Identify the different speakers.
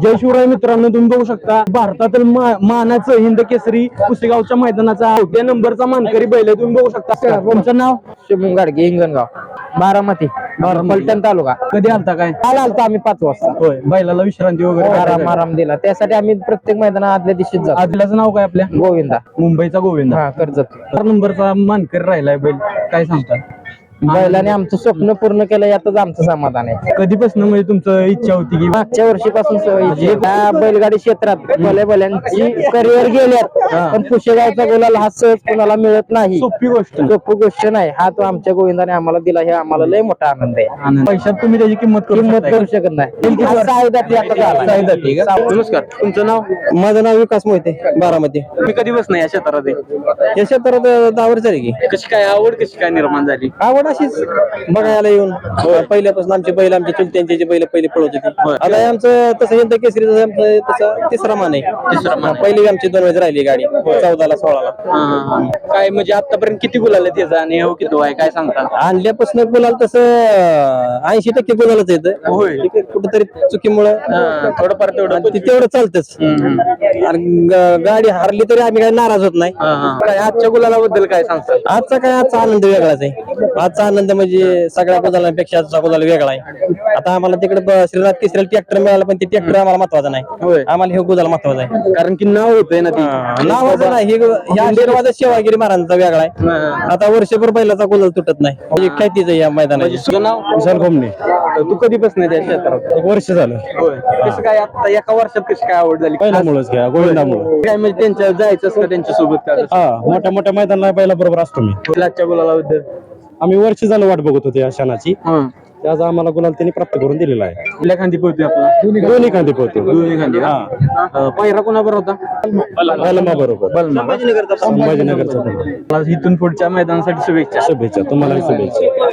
Speaker 1: जय शिवराय मित्रांनो, तुम्ही बघू शकता भारतातील मानाचं हिंद केसरी पुसेगावच्या मैदानाचा 4थ्या नंबरचा मानकरी बैल आहे. तुम्ही बघू शकता. तुमचं नाव?
Speaker 2: शुभम गाडगे, हिंगणगाव, बारामती, पलटण तालुका.
Speaker 1: कधी आलता काय?
Speaker 2: काल आलता आम्ही 5 वाजता.
Speaker 1: होय, बैलाला विश्रांती वगैरे
Speaker 2: आराम दिला. त्यासाठी आम्ही प्रत्येक मैदानात आदल्या दिवशीच जातो.
Speaker 1: आदिलाचं नाव काय आपल्या?
Speaker 2: गोविंदा,
Speaker 1: मुंबईचा गोविंद.
Speaker 2: हा, कर्जत.
Speaker 1: 4 नंबरचा मानकरी राहिलाय बैल, काय सांगतात?
Speaker 2: बैलाने आमचं स्वप्न पूर्ण केलं, यातच आमचं समाधान आहे.
Speaker 1: कधीपासून म्हणजे तुमचं इच्छा होती की
Speaker 2: मागच्या वर्षीपासून या बैलगाडी क्षेत्रात बैलांची करिअर गेल्यात, पण पुशेगावचा गुलाल हा सहज कोणाला मिळत नाही.
Speaker 1: सोपी गोष्ट
Speaker 2: सोपी गोष्ट नाही. हा तो आमच्या गोविंदाने आम्हाला दिला, हे आम्हाला लय मोठा आनंद आहे.
Speaker 1: पैशात तुम्ही त्याची किंमत
Speaker 2: करू शकत नाही. हा साईदाती आता झाला.
Speaker 1: नमस्कार, तुमचं नाव?
Speaker 2: माझं नाव विकास मोहिते, बारामती.
Speaker 1: मी कधी बसणं या क्षेत्रात आहे?
Speaker 2: या क्षेत्रात 10 वर्ष झाली की.
Speaker 1: कशी काय आवड कशी काय निर्माण झाली?
Speaker 2: आवड अशीच बघायला येऊन पहिल्यापासून आमचे बैल, आमचे चुलत्यांचे जे बैल पहिले पळत होते. आता हे आमचं तसं हिंद केसरी तसा तिसरा मान आहे. पहिली आमची 2 वेळेस राहिली गाडी, 14ला 16ला.
Speaker 1: काय म्हणजे आतापर्यंत किती गुलाल त्याचा आणि हो किती आहे काय सांगता?
Speaker 2: आणल्यापासून गुलाल तसं 80% गुलालच येतं.
Speaker 1: होय,
Speaker 2: कुठेतरी चुकीमुळे
Speaker 1: थोडंफार
Speaker 2: तेवढं चालतंच. आणि गाडी हारली तरी आम्ही काही नाराज होत नाही.
Speaker 1: आजच्या गुलालाबद्दल काय सांगतात?
Speaker 2: आजचा आनंद वेगळाच आहे. आजचा आनंद म्हणजे सगळ्या गुलालांपेक्षा आजचा गुलाल वेगळा आहे. आता आम्हाला तिकडे श्रीनाथ केसरीला ट्रॅक्टर मिळाला, पण ते ट्रॅक्टर आम्हाला महत्वाचं नाही. आम्हाला हे गुलाल महत्वाचा आहे,
Speaker 1: कारण की नाव होतंय ना.
Speaker 2: नावाचं नाही, हे आशीर्वाद शिवागिरी महाराजांचा वेगळा आहे. आता वर्षभर बैलाचा गुलाल तुटत नाही, म्हणजे ख्यातीचं या मैदानाची.
Speaker 1: तुझं नाव?
Speaker 3: विशाल घोमणे.
Speaker 1: तू कधी बसणार त्या क्षेत्रात?
Speaker 3: 1 वर्ष झालं.
Speaker 1: होय, कसं काय आता एका वर्षात कशी काय आवड झाली?
Speaker 3: पहिल्यामुळेच घ्या, गोविंदामुळे.
Speaker 1: काय म्हणजे त्यांच्या जायचं असतं त्यांच्या सोबत का?
Speaker 3: हा, मोठ्या मोठ्या मैदानाला पहिला बरोबर असतो मी.
Speaker 1: आजच्या गुलालाबद्दल
Speaker 3: आम्ही वर्ष झालं वाट बघत होतो या क्षणाची. त्याचा आम्हाला गुलाल त्यांनी प्राप्त करून दिलेला आहे.
Speaker 1: आपल्या खांदी पोहतोय आपला?
Speaker 3: दोन्ही खांदे पोहते.
Speaker 1: दोन्ही खांदी. हा, पहिरा कोणाबरोबर होता?
Speaker 3: बलमा बरोबर. संभाजीनगरचा.
Speaker 1: इथून पुढच्या मैदानासाठी शुभेच्छा.
Speaker 3: शुभेच्छा तुम्हाला, शुभेच्छा.